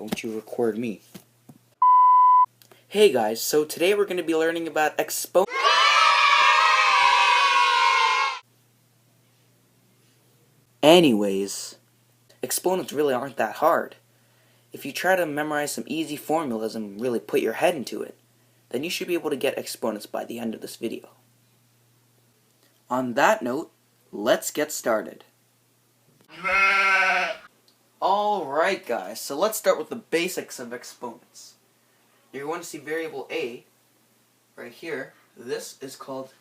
Don't you record me. Hey guys, so today we're going to be learning about exponents. Anyways, exponents really aren't that hard. If you try to memorize some easy formulas and really put your head into it, then you should be able to get exponents by the end of this video. On that note, let's get started. Alright guys, so let's start with the basics of exponents. You're going to see variable a right here. This is called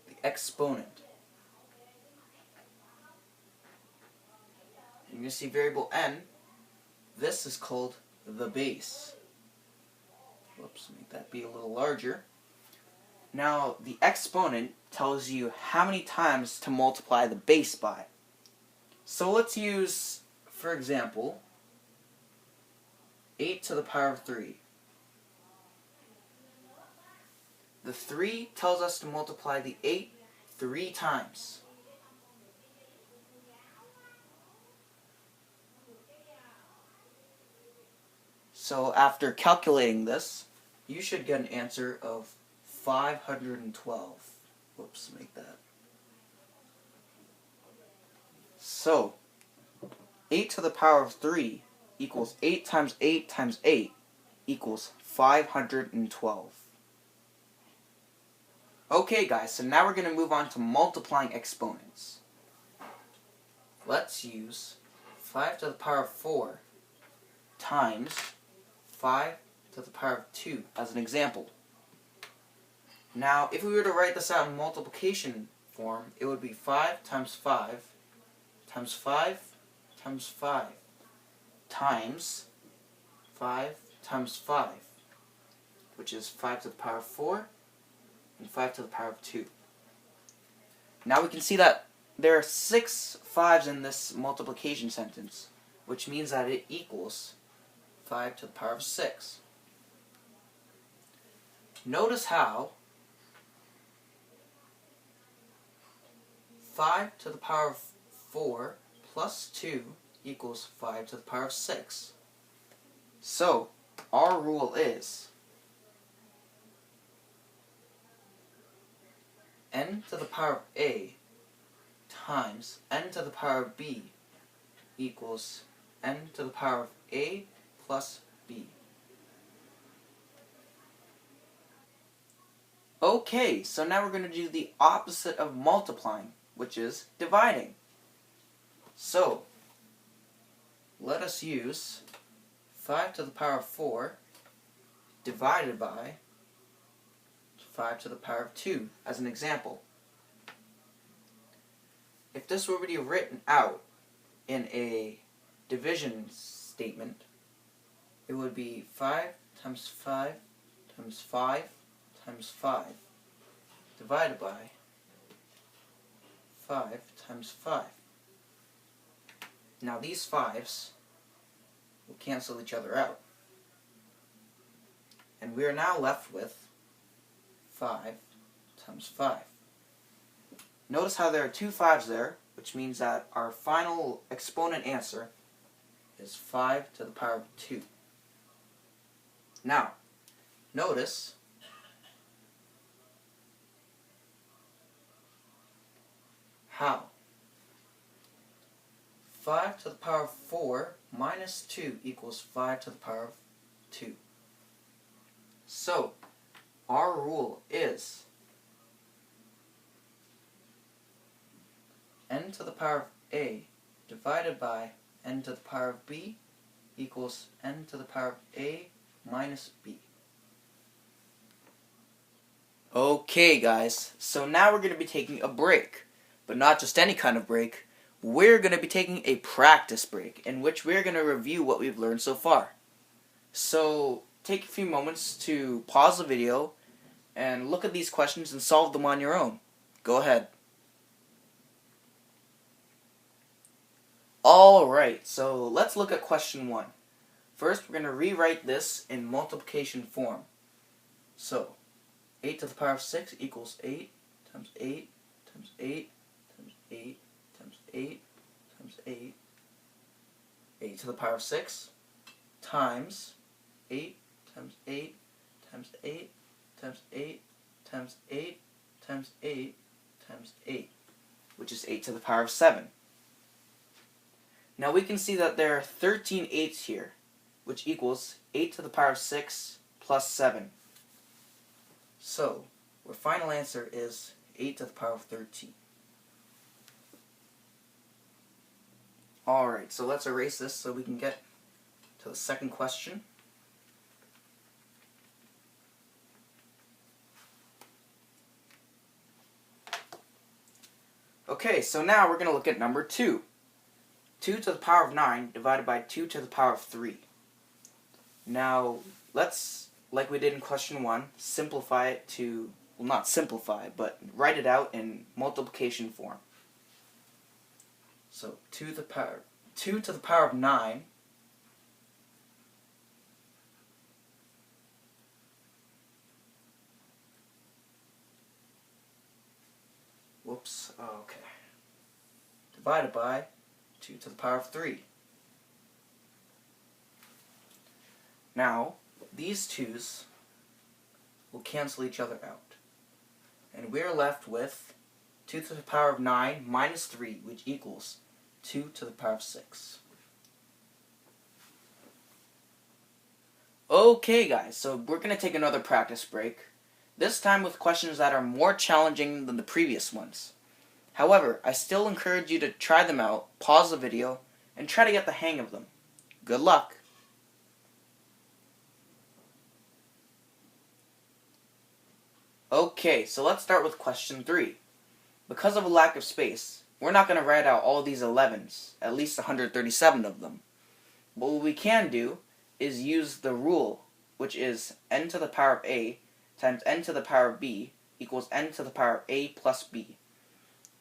the exponent. You're going to see variable n. This is called the base. Whoops, make that be a little larger. Now, the exponent tells you how many times to multiply the base by. So let's use, for example, 8 to the power of 3. The 3 tells us to multiply the 8 3 times. So after calculating this, you should get an answer of 512. Whoops, make that. So, 8 to the power of 3 equals 8 times 8 times 8 equals 512. Okay guys, so now we're going to move on to multiplying exponents. Let's use 5 to the power of 4 times 5 to the power of 2 as an example. Now, if we were to write this out in multiplication form, it would be 5 times 5 times 5 times 5 times 5 times 5, which is 5 to the power of 4 and 5 to the power of 2. Now we can see that there are 6 5s in this multiplication sentence, which means that it equals 5 to the power of 6. Notice how 5 to the power of 4 plus 2 equals 5 to the power of 6. So, our rule is n to the power of a times n to the power of b equals n to the power of a plus b. Okay, so now we're going to do the opposite of multiplying, which is dividing. So, let us use 5 to the power of 4 divided by 5 to the power of 2 as an example. If this were to be written out in a division statement, it would be 5 times 5 times 5 times 5 divided by 5 times 5. Now these 5s will cancel each other out. And we are now left with 5 times 5. Notice how there are 2 5s there, which means that our final exponent answer is 5 to the power of 2. Now, notice how 5 to the power of 4 minus 2 equals 5 to the power of 2. So, our rule is n to the power of a divided by n to the power of b equals n to the power of a minus b. Okay guys, so now we're going to be taking a break, but not just any kind of break. We're going to be taking a practice break in which we're going to review what we've learned so far. So take a few moments to pause the video and look at these questions and solve them on your own. Go ahead. Alright, so let's look at question 1. First, we're going to rewrite this in multiplication form. So, 8 to the power of 6 equals 8 times 8 times 8 times 8 times 8 times 8. 8 to the power of 6 times 8 times 8 times 8 times 8 times 8 times 8 times 8, which is 8 to the power of 7. Now we can see that there are 13 eighths here, which equals 8 to the power of 6 plus 7. So, our final answer is 8 to the power of 13. Alright, so let's erase this so we can get to the second question. Okay, so now we're going to look at number 2. 2 to the power of 9 divided by 2 to the power of 3. Now, let's, like we did in question 1, simplify it to, well, not simplify, but write it out in multiplication form. So 2 to the power of 9 divided by 2 to the power of 3. Now, these 2's will cancel each other out. And we're left with 2 to the power of 9 minus 3, which equals 2 to the power of 6. Okay guys, so we're going to take another practice break. This time with questions that are more challenging than the previous ones. However, I still encourage you to try them out, pause the video, and try to get the hang of them. Good luck! Okay, so let's start with question 3. Because of a lack of space, we're not going to write out all these 11's, at least 137 of them. But what we can do is use the rule, which is n to the power of a times n to the power of b equals n to the power of a plus b.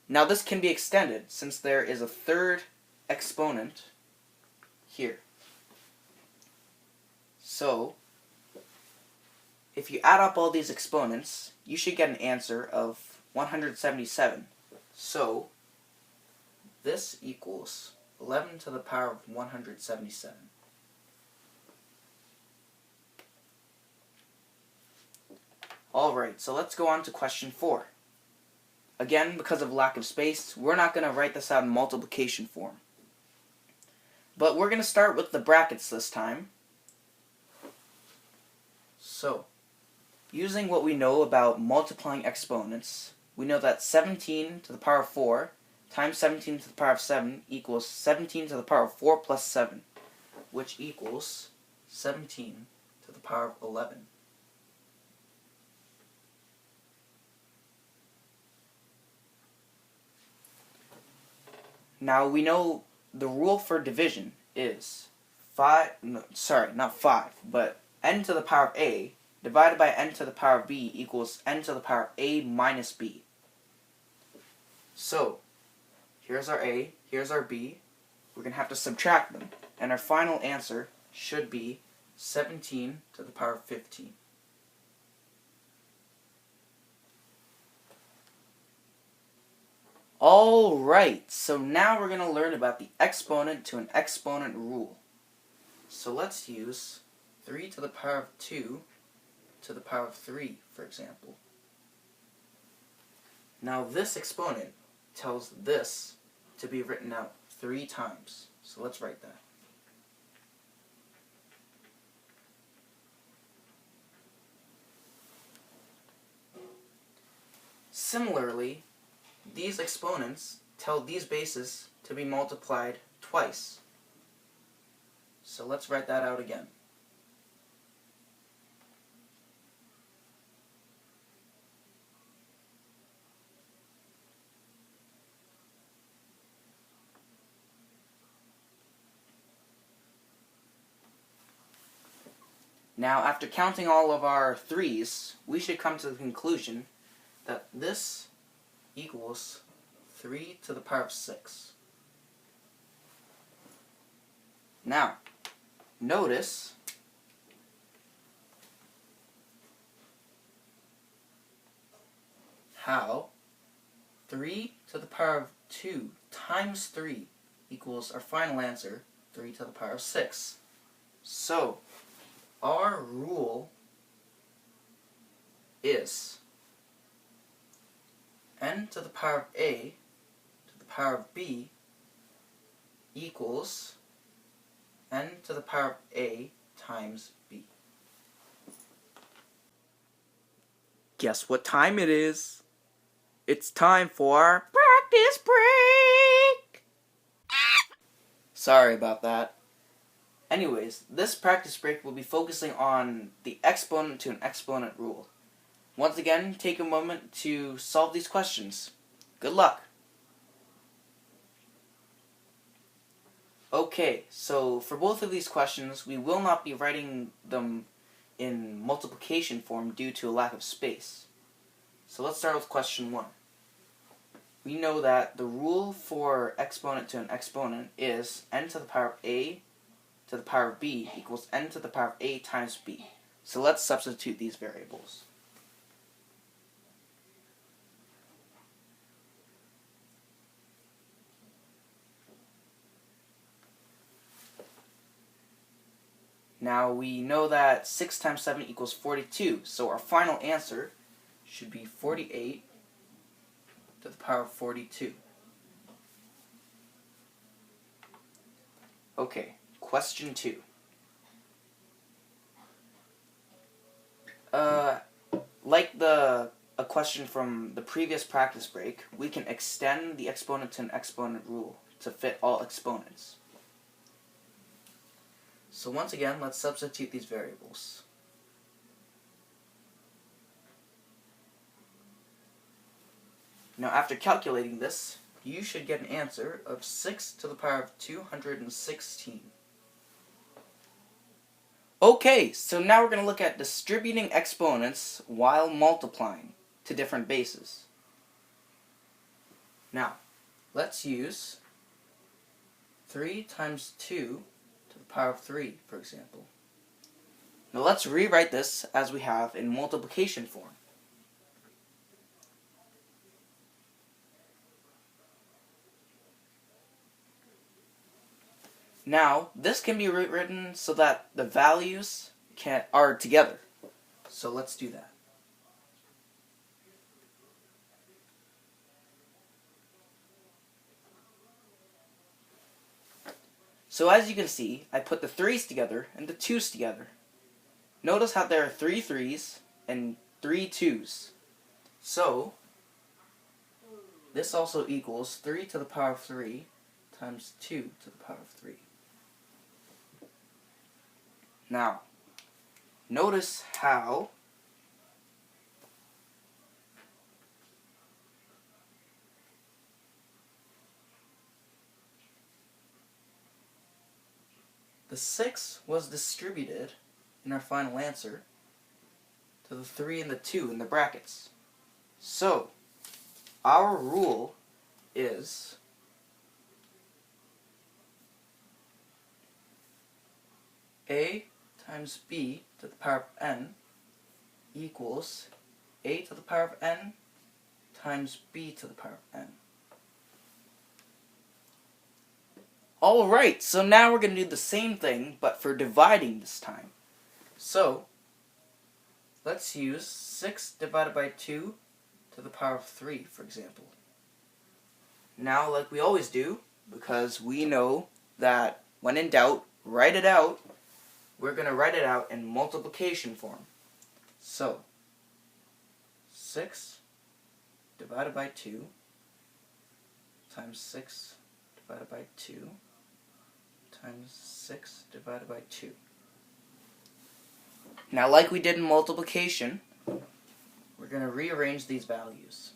Now this can be extended since there is a third exponent here. So, if you add up all these exponents, you should get an answer of 177. So, this equals 11 to the power of 177. Alright, so let's go on to question 4. Again, because of lack of space, we're not going to write this out in multiplication form. But we're going to start with the brackets this time. So, using what we know about multiplying exponents, we know that 17 to the power of 4 times 17 to the power of 7 equals 17 to the power of 4 plus 7, which equals 17 to the power of 11. Now we know the rule for division is n to the power of a divided by n to the power of b equals n to the power of a minus b. So, here's our a, here's our b. We're going to have to subtract them, and our final answer should be 17 to the power of 15. Alright, so now we're going to learn about the exponent to an exponent rule. So let's use 3 to the power of 2 to the power of 3, for example. Now this exponent tells this to be written out 3 times. So let's write that. Similarly, these exponents tell these bases to be multiplied twice. So let's write that out again. Now, after counting all of our 3's, we should come to the conclusion that this equals 3 to the power of 6. Now, notice how 3 to the power of 2 times 3 equals our final answer, 3 to the power of 6. So, our rule is n to the power of a to the power of b equals n to the power of a times b. Guess what time it is? It's time for practice break! Sorry about that. Anyways, this practice break will be focusing on the exponent to an exponent rule. Once again, take a moment to solve these questions. Good luck! Okay, so for both of these questions, we will not be writing them in multiplication form due to a lack of space. So let's start with question 1. We know that the rule for exponent to an exponent is n to the power of a to the power of b equals n to the power of a times b. So let's substitute these variables. Now we know that 6 times 7 equals 42, so our final answer should be 48 to the power of 42. Okay, question 2. Like a question from the previous practice break, we can extend the exponent to an exponent rule to fit all exponents. So once again, let's substitute these variables. Now after calculating this, you should get an answer of 6 to the power of 216. Okay, so now we're going to look at distributing exponents while multiplying to different bases. Now, let's use 3 times 2 to the power of 3, for example. Now let's rewrite this as we have in multiplication form. Now, this can be rewritten so that the values are together. So let's do that. So as you can see, I put the 3's together and the 2's together. Notice how there are 3 3's and 3 2's. So, this also equals 3 to the power of 3 times 2 to the power of 3. Now, notice how the 6 was distributed in our final answer to the 3 and the 2 in the brackets. So, our rule is a times b to the power of n equals a to the power of n times b to the power of n. Alright, so now we're going to do the same thing, but for dividing this time. So, let's use 6 divided by 2 to the power of 3, for example. Now, like we always do, because we know that when in doubt, write it out, we're going to write it out in multiplication form. So, 6 divided by 2 times 6 divided by 2 times 6 divided by 2. Now, like we did in multiplication, we're going to rearrange these values.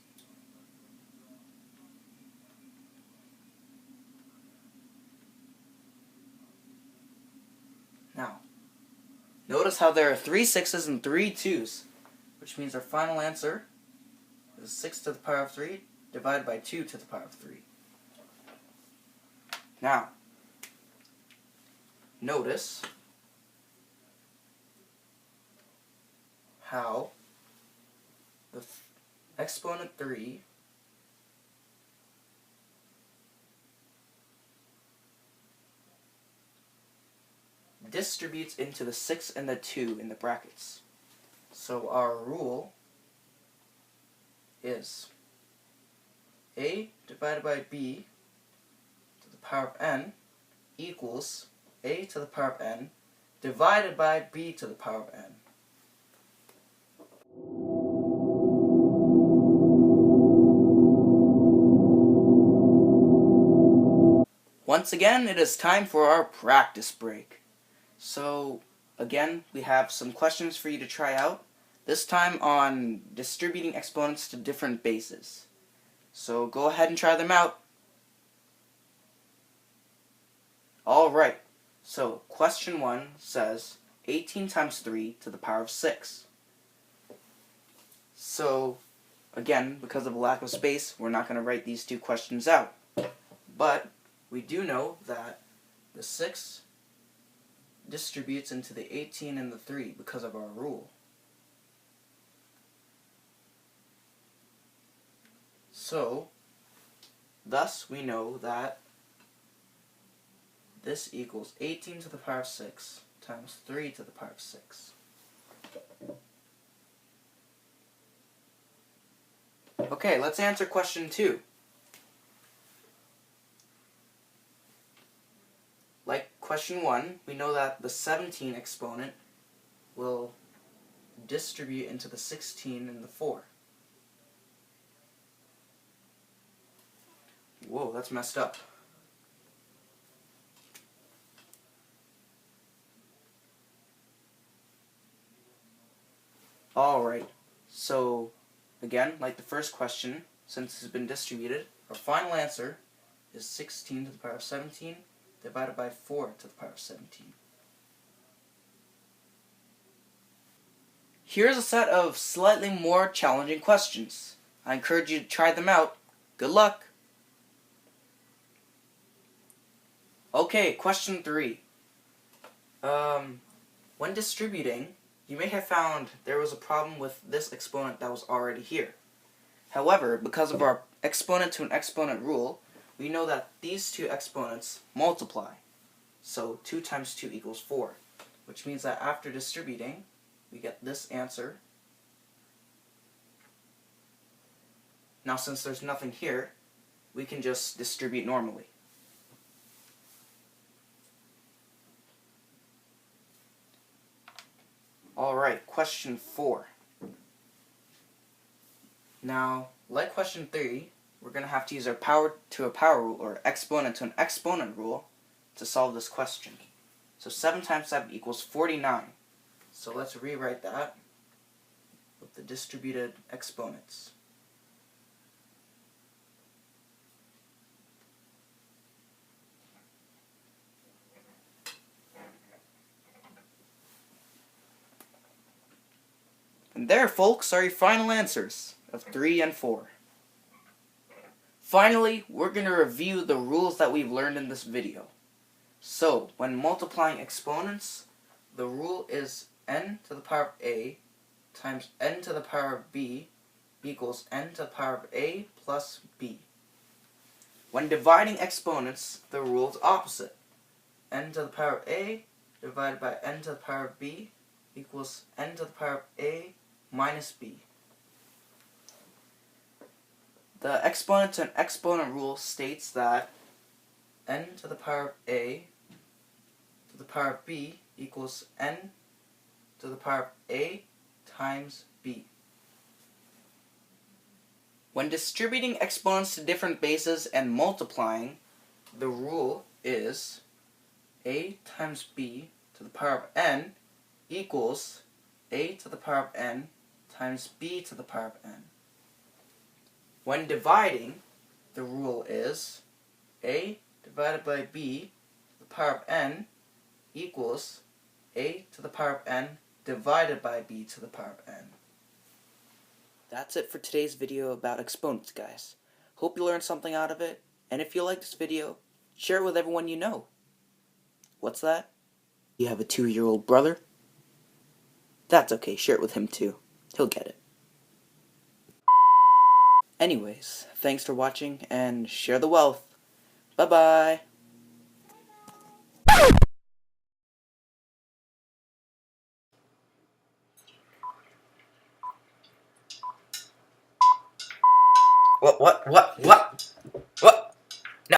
Now, notice how there are 3 6's and 3 2's, which means our final answer is 6 to the power of 3 divided by 2 to the power of 3. Now, notice how the exponent 3 distributes into the 6 and the 2 in the brackets. So our rule is a divided by b to the power of n equals a to the power of n divided by b to the power of n. Once again, it is time for our practice break. So, again, we have some questions for you to try out, this time on distributing exponents to different bases. So go ahead and try them out. Alright, so question 1 says 18 times 3 to the power of 6. So, again, because of a lack of space, we're not going to write these two questions out. But we do know that the 6 distributes into the 18 and the 3 because of our rule. So, thus we know that this equals 18 to the power of 6 times 3 to the power of 6. Okay, let's answer question 2. Like question 1, we know that the 17 exponent will distribute into the 16 and the 4. Whoa, that's messed up. Alright, so again, like the first question, since it's been distributed, our final answer is 16 to the power of 17 divided by 4 to the power of 17. Here's a set of slightly more challenging questions. I encourage you to try them out. Good luck! Okay, question 3. When distributing, you may have found there was a problem with this exponent that was already here. However, because of our exponent to an exponent rule, we know that these two exponents multiply. So 2 times 2 equals 4, which means that after distributing, we get this answer. Now since there's nothing here, we can just distribute normally. Alright, question 4. Now, like question 3, we're going to have to use our power to a power rule, or exponent to an exponent rule, to solve this question. So 7 times 7 equals 49. So let's rewrite that with the distributed exponents. And there, folks, are your final answers of 3 and 4. Finally, we're going to review the rules that we've learned in this video. So, when multiplying exponents, the rule is n to the power of a times n to the power of b equals n to the power of a plus b. When dividing exponents, the rule is opposite. N to the power of a divided by n to the power of b equals n to the power of a minus b. The exponent to an exponent rule states that n to the power of a to the power of b equals n to the power of a times b. When distributing exponents to different bases and multiplying, the rule is a times b to the power of n equals a to the power of n times b to the power of n. When dividing, the rule is a divided by b to the power of n equals a to the power of n divided by b to the power of n. That's it for today's video about exponents, guys. Hope you learned something out of it, and if you like this video, share it with everyone you know. What's that? You have a 2-year-old brother? That's okay, share it with him too. He'll get it. Anyways, thanks for watching, and share the wealth. Bye-bye! What?